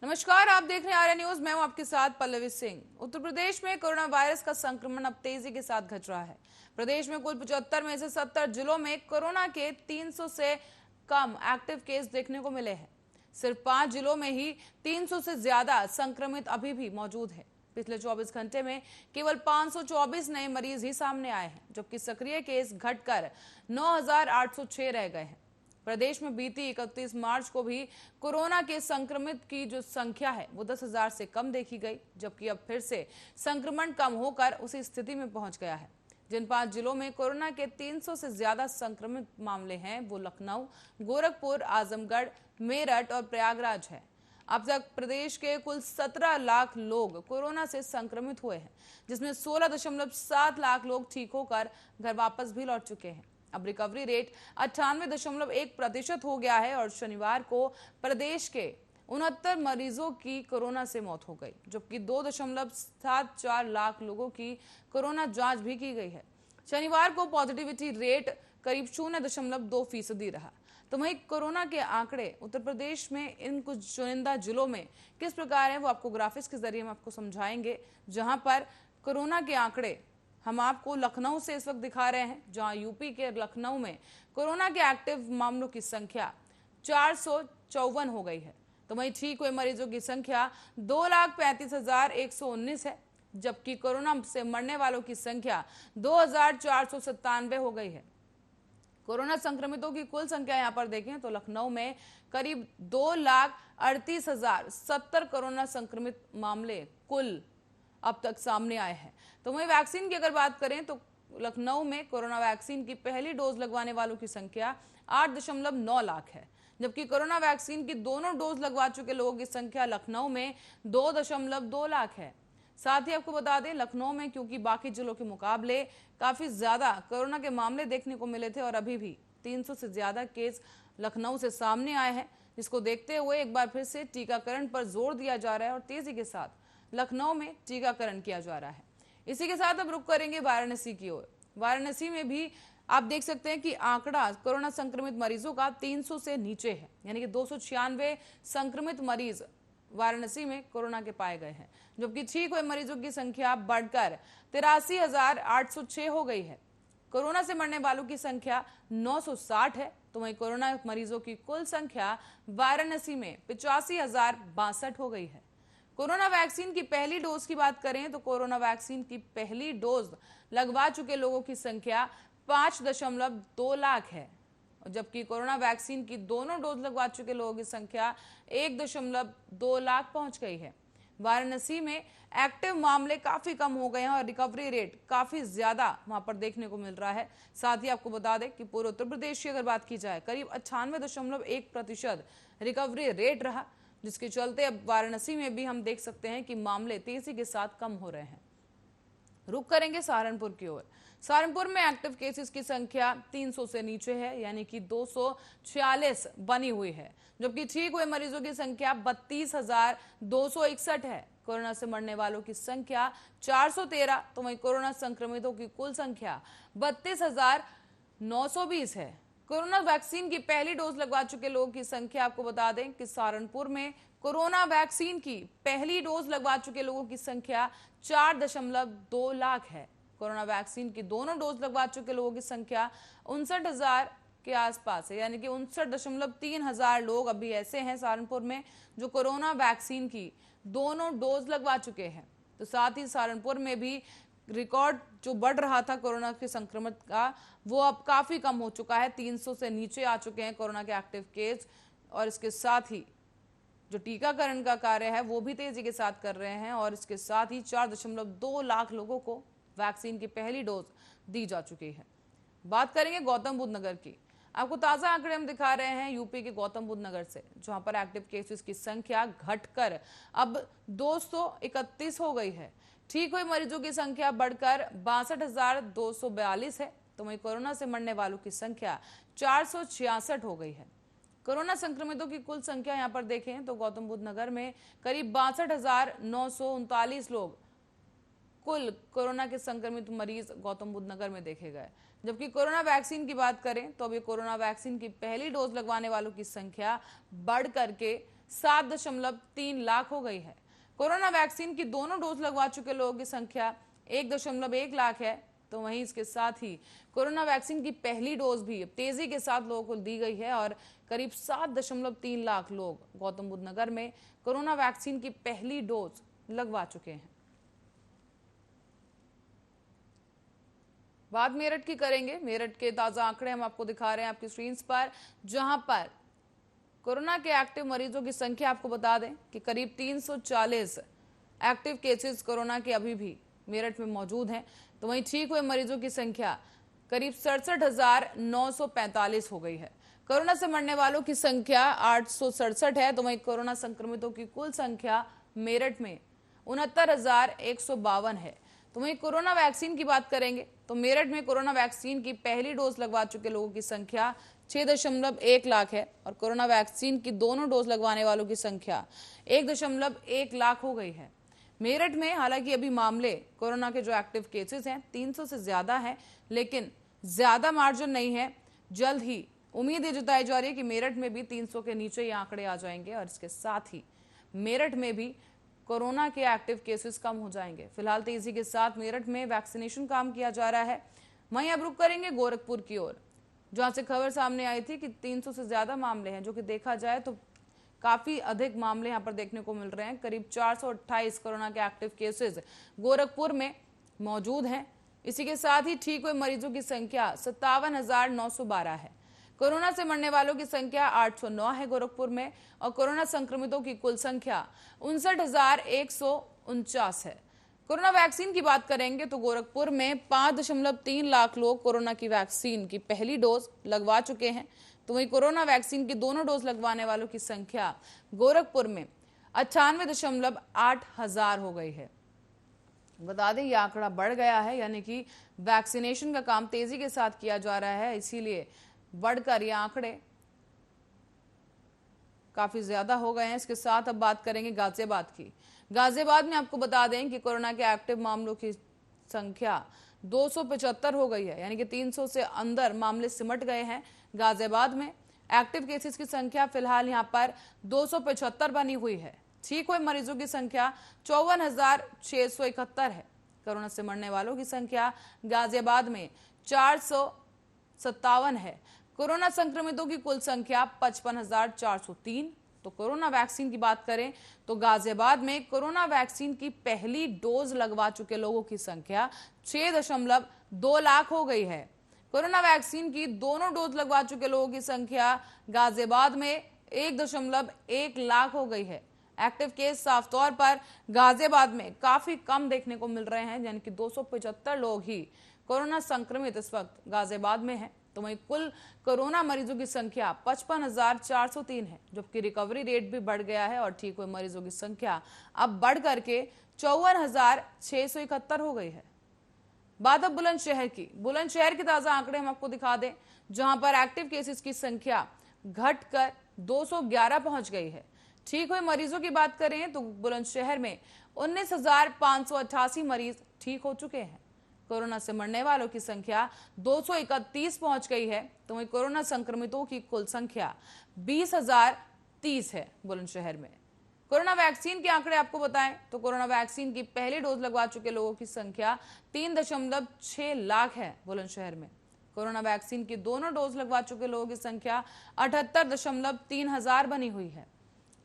नमस्कार, आप देख रहे हैं आर्या न्यूज। मैं हूं आपके साथ पल्लवी सिंह। उत्तर प्रदेश में कोरोना वायरस का संक्रमण अब तेजी के साथ घट रहा है। प्रदेश में कुल 75 में से 70 जिलों में कोरोना के 300 से कम एक्टिव केस देखने को मिले हैं। सिर्फ 5 जिलों में ही 300 से ज्यादा संक्रमित अभी भी मौजूद है। पिछले 24 घंटे में केवल 524 नए मरीज ही सामने आए हैं, जबकि सक्रिय केस घटकर 9,806 रह गए हैं। प्रदेश में बीती 31 मार्च को भी कोरोना के संक्रमित की जो संख्या है वो 10,000 से कम देखी गई, जबकि अब फिर से संक्रमण कम होकर उसी स्थिति में पहुंच गया है। जिन 5 जिलों में कोरोना के 300 से ज्यादा संक्रमित मामले हैं वो लखनऊ, गोरखपुर, आजमगढ़, मेरठ और प्रयागराज है। अब तक प्रदेश के कुल 17 लाख लोग कोरोना से संक्रमित हुए हैं, जिसमें 16.7 लाख लोग ठीक होकर घर वापस भी लौट चुके हैं। अब रिकवरी रेट 98.1% हो गया है और शनिवार को प्रदेश के 69 मरीजों की कोरोना से मौत हो गई, जबकि 2.74 लाख लोगों की कोरोना जांच भी की गई है। शनिवार को पॉजिटिविटी रेट करीब 0.2% रहा। तो वहीं कोरोना के आंकड़े उत्तर प्रदेश में इन कुछ चुनिंदा जिलों में किस प्रकार है वो आपको ग्राफिक्स के जरिए हम आपको समझाएंगे, जहां पर कोरोना के आंकड़े हम आपको लखनऊ से इस वक्त दिखा रहे हैं, जहां यूपी के लखनऊ में कोरोना के एक्टिव मामलों की संख्या 454 हो गई है। तो वहीं ठीक हुए मरीजों की संख्या 2,35,119 है, जबकि कोरोना से मरने वालों की संख्या 2,497 हो गई है। कोरोना संक्रमितों की कुल संख्या यहां पर देखें तो लखनऊ में करीब 2,38,070 कोरोना संक्रमित मामले कुल अब तक सामने आए हैं। तो वहीं वैक्सीन की अगर बात करें तो लखनऊ में कोरोना वैक्सीन की पहली डोज लगवाने वालों की संख्या 8.9 लाख है, जबकि कोरोना वैक्सीन की दोनों डोज लगवा चुके लोगों की संख्या लखनऊ में 2.2 लाख है। साथ ही आपको बता दें, लखनऊ में क्योंकि बाकी जिलों के मुकाबले काफी ज्यादा कोरोना के मामले देखने को मिले थे और अभी भी 300 से ज्यादा केस लखनऊ से सामने आए हैं, जिसको देखते हुए एक बार फिर से टीकाकरण पर जोर दिया जा रहा है और तेजी के साथ लखनऊ में टीकाकरण किया जा रहा है। इसी के साथ अब रुक करेंगे वाराणसी की ओर। वाराणसी में भी आप देख सकते हैं कि आंकड़ा कोरोना संक्रमित मरीजों का 300 से नीचे है, यानी कि 296 संक्रमित मरीज वाराणसी में कोरोना के पाए गए हैं, जबकि ठीक हुए मरीजों की संख्या बढ़कर 83,806 हो गई है। कोरोना से मरने वालों की संख्या 960 है। तो वहीं कोरोना मरीजों की कुल संख्या वाराणसी में 85,062 हो गई है। कोरोना वैक्सीन की पहली डोज की बात करें तो कोरोना वैक्सीन की पहली डोज लगवा चुके लोगों की संख्या 5.2 लाख है, जबकि कोरोना वैक्सीन की दोनों डोज लगवा चुके लोगों की संख्या 1.2 लाख पहुंच गई है। वाराणसी में एक्टिव मामले काफी कम हो गए हैं और रिकवरी रेट काफी ज्यादा वहां पर देखने को मिल रहा है। साथ ही आपको बता दें कि पूरे उत्तर प्रदेश की अगर बात की जाए करीब 98.1% रिकवरी रेट रहा, जिसके चलते अब वाराणसी में भी हम देख सकते हैं कि मामले तेजी के साथ कम हो रहे हैं। रुक करेंगे सहारनपुर की ओर। सहारनपुर में एक्टिव केसेस की संख्या 300 से नीचे है, यानी कि 246 बनी हुई है, जबकि ठीक हुए मरीजों की संख्या 32,261 है। कोरोना से मरने वालों की संख्या 413। तो वहीं कोरोना संक्रमितों की कुल संख्या 32,920 है। कोरोना वैक्सीन की पहली डोज लगवा चुके लोगों की संख्या आपको बता दें कि सहारनपुर में कोरोना वैक्सीन की पहली डोज लगवा चुके लोगों की संख्या 4.2 लाख है। कोरोना वैक्सीन की दोनों डोज लगवा चुके लोगों की संख्या 59,000 के आसपास है, यानी कि 59.3 हजार लोग अभी ऐसे हैं सहारनपुर में जो कोरोना वैक्सीन की दोनों डोज लगवा चुके हैं। तो साथ ही सहारनपुर में भी रिकॉर्ड जो बढ़ रहा था कोरोना के संक्रमण का वो अब काफी कम हो चुका है। 300 से नीचे आ चुके हैं कोरोना के एक्टिव केस, और इसके साथ ही जो टीकाकरण का कार्य है वो भी तेजी के साथ कर रहे हैं और इसके साथ ही 4.2 लाख लोगों को वैक्सीन की पहली डोज दी जा चुकी है। बात करेंगे गौतम बुद्ध नगर की। आपको ताजा आंकड़े हम दिखा रहे हैं यूपी के गौतम बुद्ध नगर से, जहां पर एक्टिव केसेस की संख्या घटकर अब 231 हो गई है। ठीक हुए मरीजों की संख्या बढ़कर 62,242 है। तो वहीं कोरोना से मरने वालों की संख्या 466 हो गई है। कोरोना संक्रमितों की कुल संख्या यहां पर देखें तो गौतम बुद्ध नगर में करीब 62,939 लोग कुल कोरोना के संक्रमित मरीज गौतम बुद्ध नगर में देखे गए। जबकि कोरोना वैक्सीन की बात करें तो अभी कोरोना वैक्सीन की पहली डोज लगवाने वालों की संख्या बढ़ करके 7.3 लाख हो गई है। कोरोना वैक्सीन की दोनों डोज लगवा चुके लोगों की संख्या 1.1 लाख है। तो वहीं इसके साथ ही कोरोना वैक्सीन की पहली डोज भी तेजी के साथ लोगों को दी गई है और करीब 7.3 लाख लोग गौतम बुद्ध नगर में कोरोना वैक्सीन की पहली डोज लगवा चुके हैं। बात मेरठ की करेंगे। मेरठ के ताजा आंकड़े हम आपको दिखा रहे हैं आपकी स्क्रीन पर, जहां पर कोरोना के एक्टिव मरीजों की संख्या आपको बता दें कि करीब 340 एक्टिव केसेस कोरोना के अभी भी मेरठ में मौजूद हैं। तो वहीं ठीक हुए मरीजों की संख्या करीब 67,945 हो गई है। कोरोना से मरने वालों की संख्या 867 है। तो वहीं कोरोना संक्रमितों की कुल संख्या मेरठ में 69,152 है। तो वहीं कोरोना वैक्सीन की बात करेंगे तो मेरठ में कोरोना वैक्सीन की पहली डोज लगवा चुके लोगों की संख्या 6.1 लाख है और कोरोना वैक्सीन की दोनों डोज लगवाने वालों की संख्या 1.1 लाख हो गई है। मेरठ में हालांकि अभी मामले कोरोना के जो एक्टिव केसेस हैं 300 से ज्यादा हैं, लेकिन ज्यादा मार्जिन नहीं है। जल्द ही उम्मीद ये जताई जा रही है कि मेरठ में भी 300 के नीचे ये आंकड़े आ जाएंगे और इसके साथ ही मेरठ में भी कोरोना के एक्टिव केसेस कम हो जाएंगे। फिलहाल तेजी के साथ मेरठ में वैक्सीनेशन काम किया जा रहा है। वहीं अब रुक करेंगे गोरखपुर की ओर, जहां से खबर सामने आई थी कि 300 से ज्यादा मामले हैं, जो कि देखा जाए तो काफी अधिक मामले यहां पर देखने को मिल रहे हैं। करीब 428 कोरोना के एक्टिव केसेस गोरखपुर में मौजूद हैं। इसी के साथ ही ठीक हुए मरीजों की संख्या 57,912 है। कोरोना से मरने वालों की संख्या 809 है गोरखपुर में और कोरोना संक्रमितों की कुल संख्या 59,149 है। कोरोना वैक्सीन की बात करेंगे तो गोरखपुर में 5.3 लाख लोग कोरोना की वैक्सीन की पहली डोज लगवा चुके हैं। तो वहीं कोरोना वैक्सीन की दोनों डोज लगवाने वालों की संख्या गोरखपुर में 98.8 हजार हो गई है। बता दें यह आंकड़ा बढ़ गया है, यानी कि वैक्सीनेशन का काम तेजी के साथ किया जा रहा है, इसीलिए बढ़कर ये आंकड़े काफी ज्यादा हो गए हैं। इसके साथ अब बात करेंगे गाजियाबाद की। गाजियाबाद में आपको बता दें कि कोरोना के एक्टिव मामलों की संख्या 275 हो गई है, यानी कि 300 से अंदर मामले सिमट गए हैं। गाजियाबाद में एक्टिव केसेस की संख्या फिलहाल यहां पर 275 बनी हुई है। ठीक हुए मरीजों की संख्या 54,671 है। कोरोना से मरने वालों की संख्या गाजियाबाद में 457 है। कोरोना संक्रमितों की कुल संख्या 55,403। तो कोरोना वैक्सीन की बात करें तो गाजियाबाद में कोरोना वैक्सीन की पहली डोज लगवा चुके लोगों की संख्या 6.2 लाख हो गई है। कोरोना वैक्सीन की दोनों डोज लगवा चुके लोगों की संख्या गाजियाबाद में 1.1 लाख हो गई है। एक्टिव केस साफ तौर पर गाजियाबाद में काफी कम देखने को मिल रहे हैं, यानी कि 275 लोग ही कोरोना संक्रमित इस वक्त गाजियाबाद में हैं। तो वहीं कुल कोरोना मरीजों की संख्या 55,403 है, जबकि रिकवरी रेट भी बढ़ गया है और ठीक हुए मरीजों की संख्या अब बढ़ करके 54,671 हो गई है। बात अब बुलंदशहर की। बुलंदशहर के ताजा आंकड़े हम आपको दिखा दें, जहां पर एक्टिव केसेस की संख्या घटकर 211 पहुंच गई है। ठीक हुए मरीजों की बात करें तो बुलंदशहर में 19,588 मरीज ठीक हो चुके हैं। कोरोना से मरने वालों की संख्या 231 पहुंच गई है। तो वहीं कोरोना संक्रमितों की कुल संख्या 20,030 है बुलंदशहर में। कोरोना वैक्सीन के आंकड़े आपको बताएं तो कोरोना वैक्सीन की पहली डोज लगवा चुके लोगों की संख्या 3.6 लाख है बुलंदशहर में। कोरोना वैक्सीन की दोनों डोज लगवा चुके लोगों की संख्या 78.3 हजार बनी हुई है।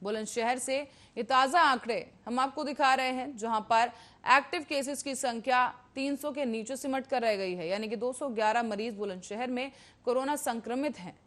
बुलंदशहर से ये ताजा आंकड़े हम आपको दिखा रहे हैं, जहां पर एक्टिव केसेस की संख्या 300 के नीचे सिमट कर रह गई है, यानी कि 211 मरीज बुलंदशहर में कोरोना संक्रमित हैं।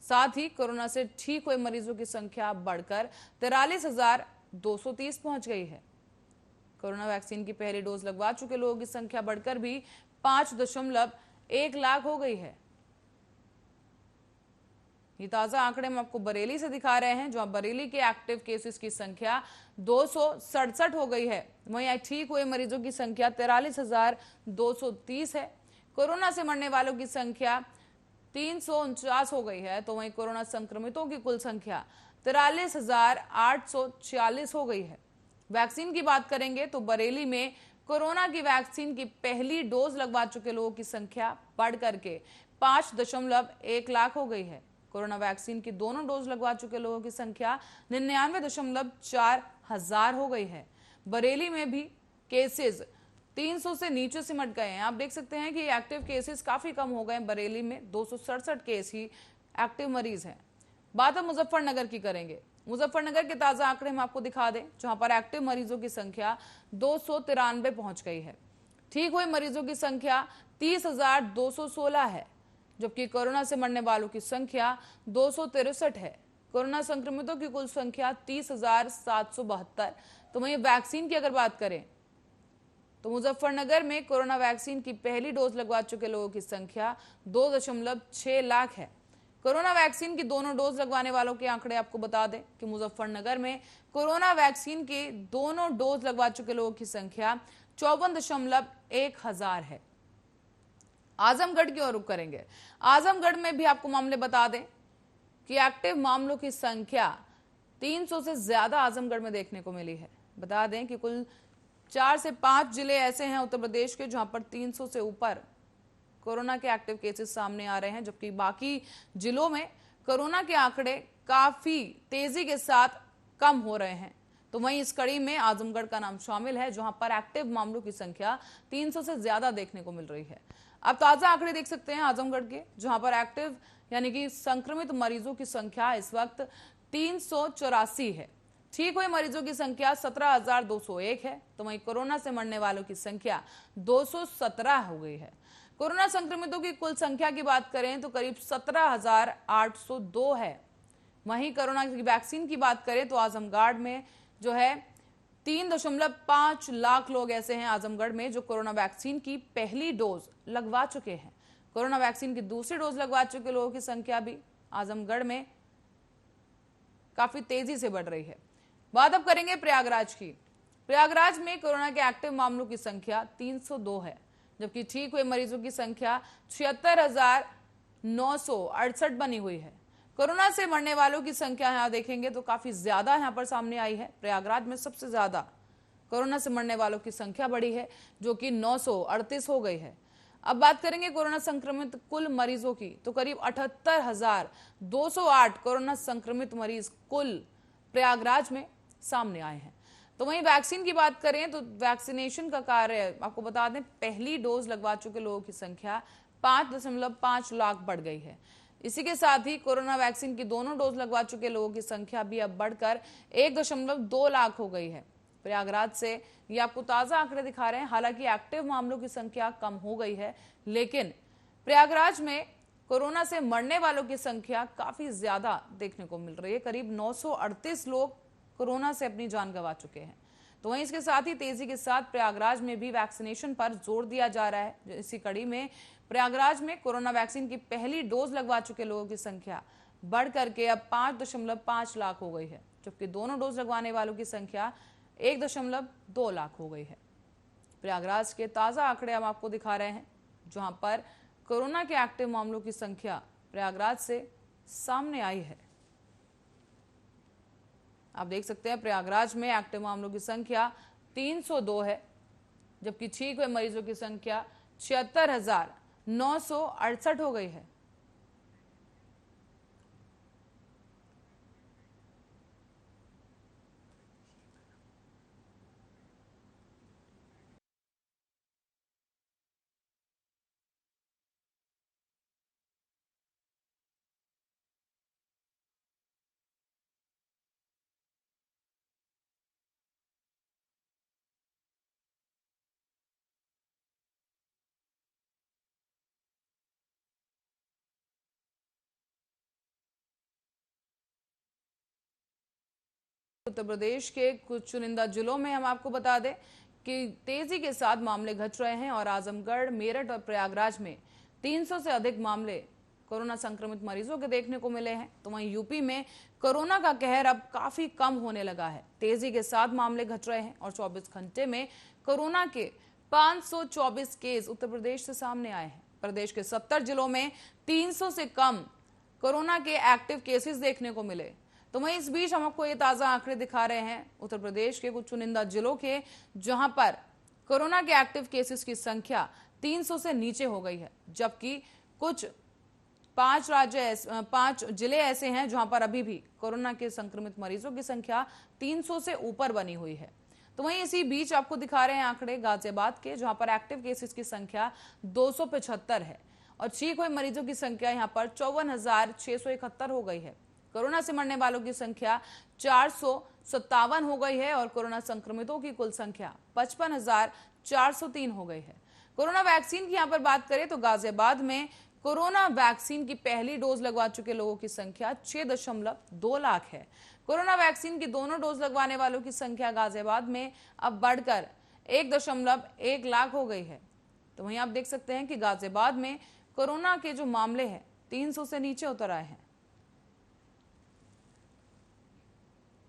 साथ ही कोरोना से ठीक हुए मरीजों की संख्या बढ़कर 43,230 पहुंच गई है। कोरोना वैक्सीन की पहली डोज लगवा चुके लोगों की संख्या बढ़कर भी 5.1 लाख हो गई है। ये ताजा आंकड़े हम आपको बरेली से दिखा रहे हैं, जहां बरेली के एक्टिव केसेस की संख्या 267 हो गई है। वहीं ठीक हुए मरीजों की संख्या 43,230 है। कोरोना से मरने वालों की संख्या 349 हो गई है। तो वहीं कोरोना संक्रमितों की कुल संख्या 43,846 हो गई है। वैक्सीन की बात करेंगे तो बरेली में कोरोना की वैक्सीन की पहली डोज लगवा चुके लोगों की संख्या बढ़ करके 5.1 लाख हो गई है। कोरोना वैक्सीन की दोनों डोज लगवा चुके लोगों की संख्या 99.4 हजार हो गई है। बरेली में भी केसेस 300 से नीचे सिमट गए हैं। आप देख सकते हैं कि एक्टिव केसेस काफी कम हो गए हैं। बरेली में 267 केस ही एक्टिव मरीज हैं। बात हम मुजफ्फरनगर की करेंगे। मुजफ्फरनगर के ताजा आंकड़े हम आपको दिखा दें, जहां पर एक्टिव मरीजों की संख्या 293 पहुंच गई है। ठीक हुए मरीजों की संख्या 30,216 है, जबकि कोरोना से मरने वालों की संख्या 263 है। कोरोना संक्रमितों की कुल संख्या 30,772। तो वहीं वैक्सीन की अगर बात करें तो मुजफ्फरनगर में कोरोना वैक्सीन की पहली डोज लगवा चुके लोगों की संख्या 2.6 लाख है। कोरोना वैक्सीन की दोनों डोज लगवाने वालों के आंकड़े आपको बता दें कि मुजफ्फरनगर में कोरोना वैक्सीन के दोनों डोज लगवा चुके लोगों की संख्या 54.1 हजार है। आजमगढ़ की ओर रुख करेंगे। आजमगढ़ में भी आपको मामले बता दें कि एक्टिव मामलों की संख्या 300 से ज्यादा आजमगढ़ में देखने को मिली है। बता दें कि कुल 4 से 5 जिले ऐसे हैं उत्तर प्रदेश के जहां पर 300 से ऊपर कोरोना के एक्टिव केसेस सामने आ रहे हैं, जबकि बाकी जिलों में कोरोना के आंकड़े काफी तेजी के साथ कम हो रहे हैं। तो वहीं इस कड़ी में आजमगढ़ का नाम शामिल है, जहां पर एक्टिव मामलों की संख्या 300 से ज्यादा देखने को मिल रही है। अब ताजा आंकड़े देख सकते हैं आजमगढ़ के, जहां पर एक्टिव यानी कि संक्रमित मरीजों की संख्या इस वक्त 384 है। ठीक हुए मरीजों की संख्या 17,201 है। तो वहीं कोरोना से मरने वालों की संख्या 217 हो गई है। कोरोना संक्रमितों की कुल संख्या की बात करें तो करीब 17,802 है। वहीं कोरोना की वैक्सीन की बात करें तो आजमगढ़ में जो है 3.5 लाख लोग ऐसे हैं आजमगढ़ में जो कोरोना वैक्सीन की पहली डोज लगवा चुके हैं। कोरोना वैक्सीन की दूसरी डोज लगवा चुके लोगों की संख्या भी आजमगढ़ में काफी तेजी से बढ़ रही है। बात अब करेंगे प्रयागराज की। प्रयागराज में कोरोना के एक्टिव मामलों की संख्या 302 है, जबकि ठीक हुए मरीजों की संख्या 76,968 बनी हुई है। कोरोना से मरने वालों की संख्या यहां देखेंगे तो काफी ज्यादा यहां पर सामने आई है। प्रयागराज में सबसे ज्यादा कोरोना से मरने वालों की संख्या बढ़ी है, जो कि 938 हो गई है। अब बात करेंगे कोरोना संक्रमित कुल मरीजों की, तो करीब 78,208 कोरोना संक्रमित मरीज कुल प्रयागराज में सामने आए हैं। तो वहीं वैक्सीन की बात करें तो वैक्सीनेशन का कार्य आपको बता दें, पहली डोज लगवा चुके लोगों की संख्या 5.5 लाख बढ़ गई है। इसी के साथ ही कोरोना वैक्सीन की दोनों डोज लगवा चुके लोगों की संख्या भी अब बढ़कर 1.2 लाख हो गई है। प्रयागराज से ये आपको ताजा आंकड़े दिखा रहे हैं। हालांकि एक्टिव मामलों की संख्या कम हो गई है, लेकिन प्रयागराज में कोरोना से मरने वालों की संख्या काफी ज्यादा देखने को मिल रही है। करीब 938 लोग कोरोना से अपनी जान गंवा चुके हैं। तो वहीं इसके साथ ही तेजी के साथ प्रयागराज में भी वैक्सीनेशन पर जोर दिया जा रहा है। इसी कड़ी में प्रयागराज में कोरोना वैक्सीन की पहली डोज लगवा चुके लोगों की संख्या बढ़ करके अब 5.5 लाख हो गई है, जबकि दोनों डोज लगवाने वालों की संख्या 1.2 लाख हो गई है। प्रयागराज के ताजा आंकड़े हम आपको दिखा रहे हैं, जहां पर कोरोना के एक्टिव मामलों की संख्या प्रयागराज से सामने आई है। आप देख सकते हैं प्रयागराज में एक्टिव मामलों की संख्या 302 है, जबकि ठीक हुए मरीजों की संख्या 76,968 हो गई है। उत्तर प्रदेश के कुछ चुनिंदा जिलों में हम आपको बता दें कि तेजी के साथ मामले घट रहे हैं और आजमगढ़, मेरठ और प्रयागराज में 300 से अधिक मामले कोरोना संक्रमित मरीजों के देखने को मिले हैं। तो वहीं यूपी में कोरोना का कहर अब काफी कम होने लगा है। तेजी के साथ मामले घट रहे हैं और 24 घंटे में कोरोना के 524 केस उत्तर प्रदेश से सामने आए हैं। प्रदेश के 70 जिलों में 300 से कम कोरोना के एक्टिव केसेस देखने को मिले। तो वहीं इस बीच हम आपको ये ताजा आंकड़े दिखा रहे हैं उत्तर प्रदेश के कुछ चुनिंदा जिलों के, जहां पर कोरोना के एक्टिव केसेस की संख्या 300 से नीचे हो गई है, जबकि कुछ पांच जिले ऐसे हैं जहां पर अभी भी कोरोना के संक्रमित मरीजों की संख्या 300 से ऊपर बनी हुई है। तो वहीं इसी बीच आपको दिखा रहे हैं आंकड़े गाजियाबाद के, जहां पर एक्टिव केसेस की संख्या 275 है और ठीक हुए मरीजों की संख्या यहां पर 54,671 हो गई है। कोरोना से मरने वालों की संख्या 457 हो गई है और कोरोना संक्रमितों की कुल संख्या 55,403 हो गई है। कोरोना वैक्सीन की यहां पर बात करें तो गाजियाबाद में कोरोना वैक्सीन की पहली डोज लगवा चुके लोगों की संख्या 6.2 लाख है। कोरोना वैक्सीन की दोनों डोज लगवाने वालों की संख्या गाजियाबाद में अब बढ़कर 1.1 लाख हो गई है। तो वहीं आप देख सकते हैं कि गाजियाबाद में कोरोना के जो मामले हैं 300 से नीचे उतर आए हैं।